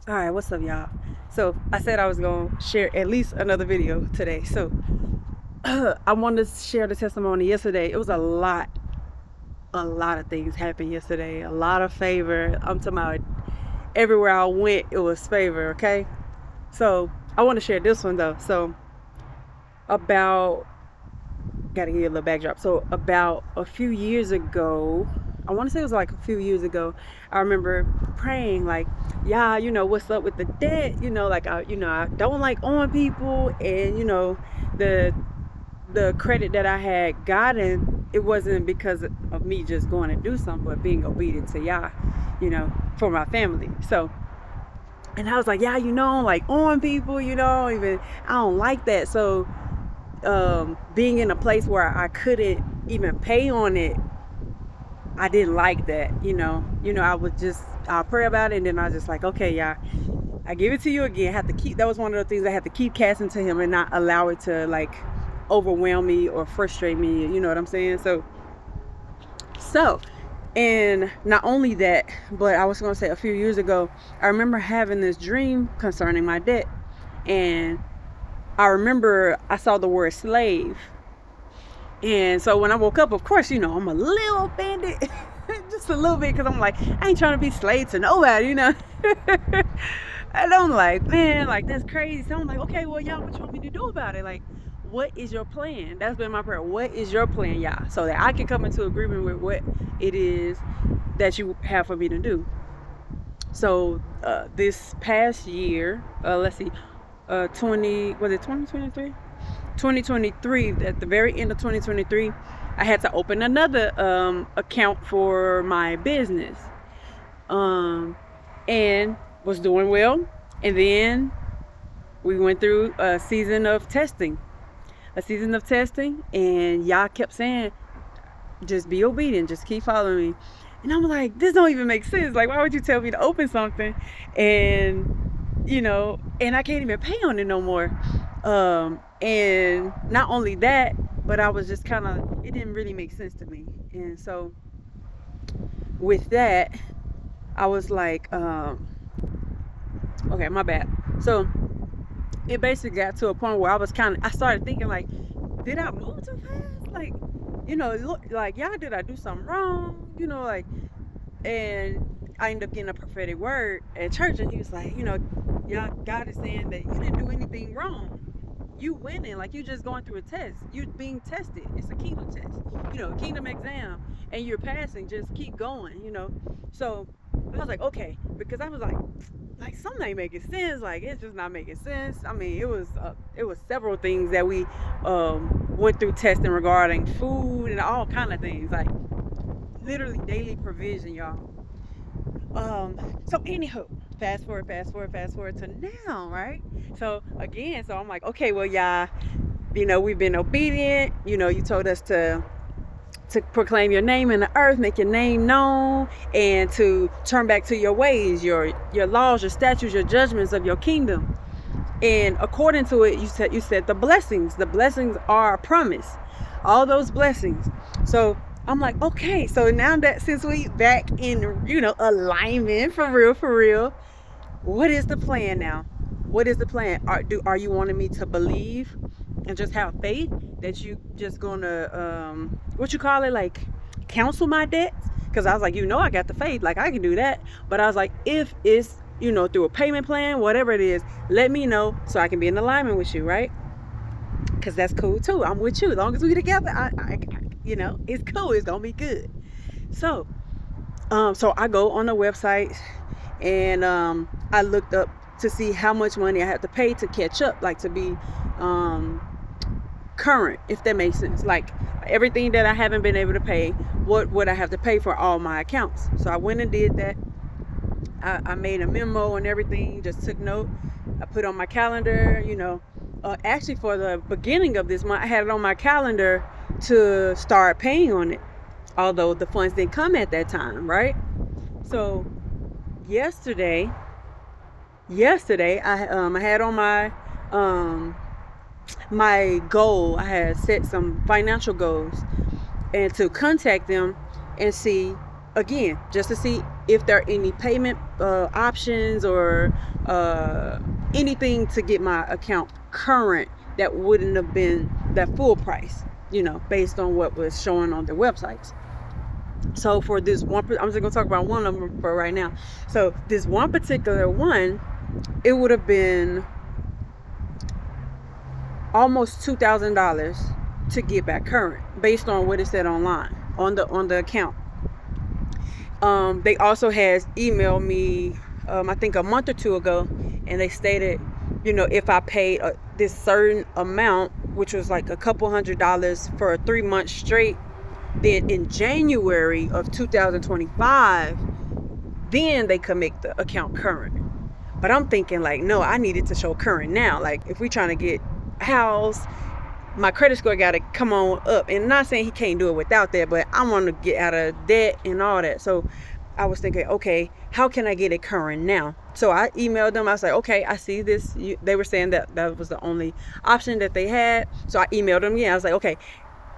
All right, what's up, y'all? So I said I was gonna share at least another video today. So I wanted to share the testimony yesterday. It was a lot of things happened yesterday. A lot of favor. I'm talking about everywhere I went, it was favor. Okay, so I want to share this one though. So about gotta give you a little backdrop. So about a few years ago, I want to say it was like a few years ago, I remember praying like, yeah, what's up with the debt? Like I don't like owing people, and the credit that I had gotten, it wasn't because of me just going to do something, but being obedient to Yah, for my family. So, and I was like, yeah, like owing people, even I don't like that. So being in a place where I couldn't even pay on it, I didn't like that. I'll pray about it, and then I was just like, okay, yeah, I give it to you again. I have to keep. That was one of the things I had to keep casting to Him and not allow it to like overwhelm me or frustrate me. You know what I'm saying? So, and not only that, but I was gonna say a few years ago, I remember having this dream concerning my debt, and I remember I saw the word slave. And so when I woke up, of course, I'm a little offended, just a little bit, because I'm like, I ain't trying to be slave to nobody. And I'm like, man, like that's crazy. So I'm like, okay, well, y'all, what you want me to do about it? Like, what is your plan? That's been my prayer. What is your plan, y'all? So that I can come into agreement with what it is that you have for me to do. So this past year, let's see, 2023? 2023, at the very end of 2023, I had to open another account for my business, and was doing well. And then we went through a season of testing, and y'all kept saying, just be obedient, just keep following me. And I'm like, this don't even make sense. Like, why would you tell me to open something and and I can't even pay on it no more? And not only that, but I was just kind of, it didn't really make sense to me. And so with that, I was like, okay, my bad. So it basically got to a point where I started thinking like, did I move too fast? Like, look, like, y'all, did I do something wrong? Like, and I ended up getting a prophetic word at church, and he was like, y'all, God is saying that you didn't do anything wrong. You winning, like you just going through a test. You being tested. It's a kingdom test, a kingdom exam, and you're passing. Just keep going, So I was like, okay, because I was like something ain't making sense. Like it's just not making sense. I mean, it was several things that we went through testing regarding food and all kind of things, like literally daily provision, y'all. So anywho, fast forward to now, right? So again, so I'm like, okay, well, y'all, we've been obedient. You told us to proclaim your name in the earth, make your name known, and to turn back to your ways, your laws, your statutes, your judgments of your kingdom. And according to it, you said the blessings are a promise. All those blessings. So I'm like, okay, so now that since we back in, alignment for real, what is the plan now? What is the plan? Are you wanting me to believe and just have faith that you just gonna what you call it, like counsel my debts? Because I was like, I got the faith, like I can do that. But I was like, if it's through a payment plan, whatever it is, let me know so I can be in alignment with you, right? Because that's cool too. I'm with you as long as we together. I it's cool. It's gonna be good. So so I go on the website, and I looked up to see how much money I have to pay to catch up, like to be current, if that makes sense. Like everything that I haven't been able to pay, what would I have to pay for all my accounts? So I went and did that. I made a memo and everything, just took note. I put on my calendar, actually for the beginning of this month, I had it on my calendar to start paying on it, although the funds didn't come at that time, right? So yesterday I had on my goal. I had set some financial goals, and to contact them and see again, just to see if there are any payment options or anything to get my account current that wouldn't have been that full price, based on what was showing on their websites. So for this one, I'm just gonna talk about one of them for right now. So this one particular one, it would have been almost $2,000 to get back current, based on what it said online on the account. They also has emailed me, I think a month or two ago, and they stated, if I paid this certain amount, which was like a couple $100 for 3 months straight, then in January of 2025, then they could make the account current. But I'm thinking like, no, I need it to show current now. Like if we trying to get a house, my credit score got to come on up. And I'm not saying he can't do it without that, but I want to get out of debt and all that. So I was thinking, okay, how can I get it current now? So I emailed them. I was like, okay, I see this. They were saying that was the only option that they had. So I emailed them again. I was like, okay,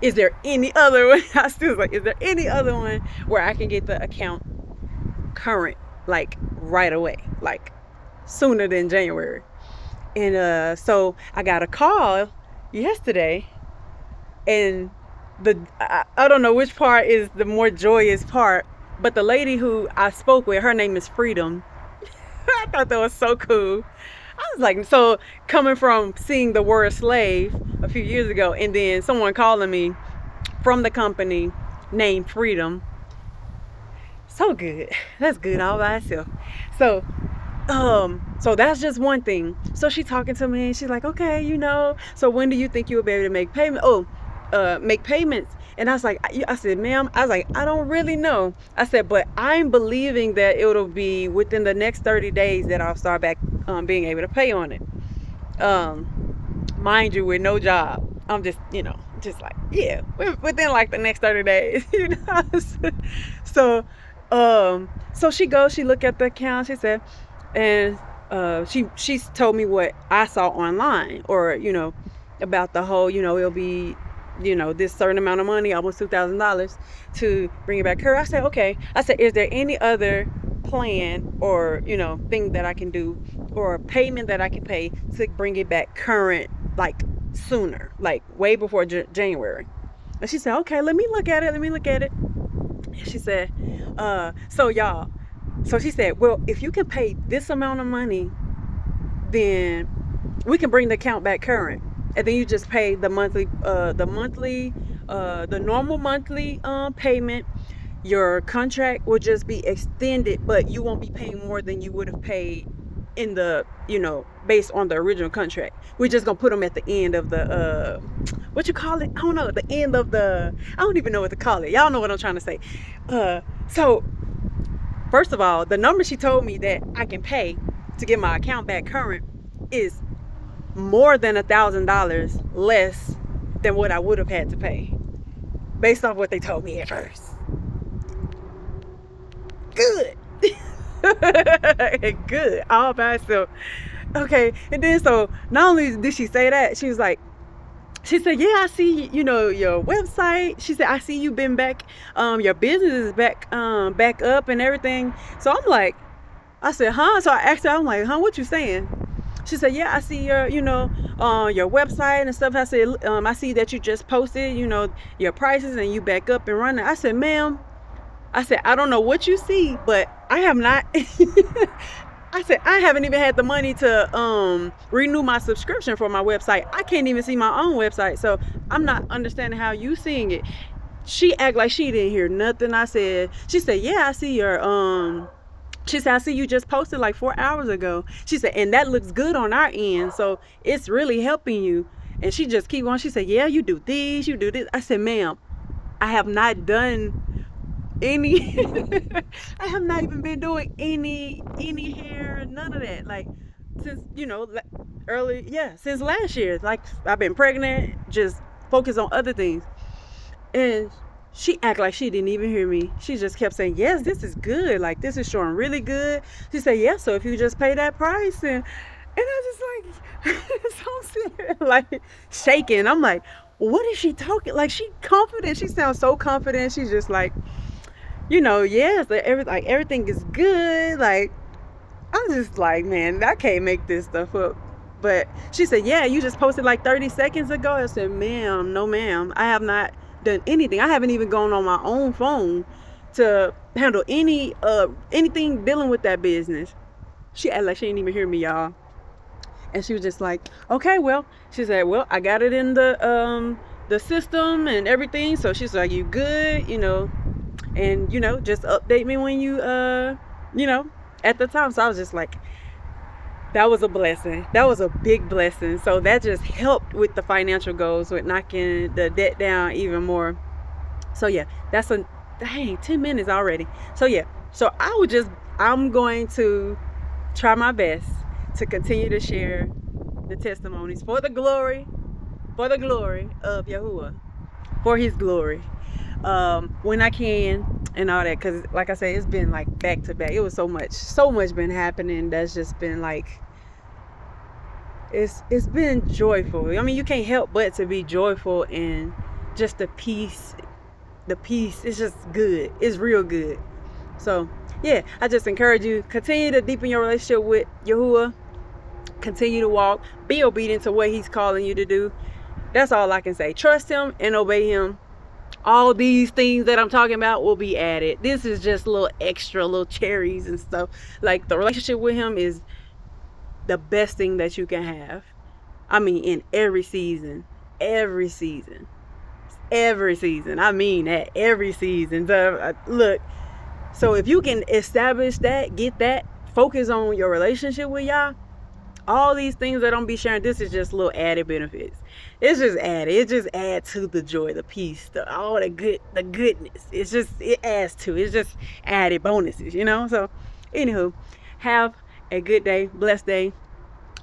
is there any other one? I still was like, is there any other one where I can get the account current, like right away, like sooner than January? And so I got a call yesterday, and I don't know which part is the more joyous part, but the lady who I spoke with, her name is Freedom. I thought that was so cool. I was like, so coming from seeing the word slave a few years ago, and then someone calling me from the company named Freedom, so good. That's good all by itself. So so that's just one thing. So she talking to me, and she's like, okay, so when do you think you'll be able to make payment? Make payments? And I was like, I said, ma'am, I was like, I don't really know. I said, but I'm believing that it'll be within the next 30 days that I'll start back being able to pay on it. Mind you, with no job, I'm just, just like, yeah, within like the next 30 days, So, so she looked at the account, she said, and she's told me what I saw online, or, about the whole, it'll be, this certain amount of money, almost $2,000 to bring it back her. I said, okay. I said, is there any other plan or, thing that I can do, or a payment that I can pay to bring it back current, like sooner, like way before January? And she said, okay, let me look at it. And she said, so she said, well, if you can pay this amount of money, then we can bring the account back current. And then you just pay the normal monthly payment. Your contract will just be extended, but you won't be paying more than you would have paid in the, based on the original contract. We're just gonna put them at the end of the what you call it? I don't know. The end of the, I don't even know what to call it. Y'all know what I'm trying to say. So first of all, the number she told me that I can pay to get my account back current is more than $1,000 less than what I would have had to pay, based off what they told me at first. Good. Good all by itself. Okay. And then, so not only did she say that, she said, yeah, I see, your website. She said, I see you've been back, your business is back up and everything. So I'm like, I said, huh? So I asked her, I'm like, huh, what you saying? She said, yeah, I see your, your website and stuff. I said, I see that you just posted, your prices, and you back up and running. I said, ma'am, I don't know what you see, but I have not. I said, I haven't even had the money to renew my subscription for my website. I can't even see my own website. So I'm not understanding how you seeing it. She act like she didn't hear nothing I said. She said, yeah, I see your, she said, I see you just posted like 4 hours ago. She said, and that looks good on our end. So it's really helping you. And she just keep on. She said, yeah, you do this, you do this. I said, ma'am, I have not done any I have not even been doing any hair, none of that, like since since last year. Like I've been pregnant, just focus on other things. And she act like she didn't even hear me. She just kept saying, yes, this is good, like this is showing really good. She said, yeah, so if you just pay that price. And I was just like so serious, like shaking. I'm like, what is she talking? Like she confident, she sounds so confident. She's just like, you know, yes, everything is good. Like, I'm just like, man, I can't make this stuff up. But she said, yeah, you just posted like 30 seconds ago. I said, ma'am, no, ma'am. I have not done anything. I haven't even gone on my own phone to handle anything dealing with that business. She acted like she didn't even hear me, y'all. And she was just like, okay, well, she said, well, I got it in the system and everything. So she's like, you good, you know, and you know, just update me when you know, at the time. So I was just like, that was a blessing. That was a big blessing. So that just helped with the financial goals, with knocking the debt down even more. So yeah, that's a dang 10 minutes already. So yeah, so I'm going to try my best to continue to share the testimonies for the glory of Yahuah, for his glory, when I can, and all that. Because like I said, it's been like back to back. It was so much been happening that's just been like, it's been joyful. I mean, you can't help but to be joyful, and just the peace is just good. It's real good. So yeah, I just encourage you, continue to deepen your relationship with Yahuah. Continue to walk, be obedient to what he's calling you to do. That's all I can say. Trust him and obey him. All these things that I'm talking about will be added. This is just little extra, little cherries and stuff. Like, the relationship with him is the best thing that you can have. I mean, in every season. Every season. Every season. I mean that. Every season. So, look, so if you can establish that, get that, focus on your relationship with Yah, all these things that I'm be sharing, this is just little added benefits. It's just added. It just adds to the joy, the peace, all the goodness. It adds to. It's just added bonuses, you know. So, anywho, have a good day, blessed day.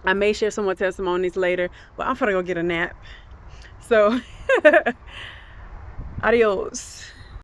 I may share some more testimonies later, but I'm gonna go get a nap. So, adios.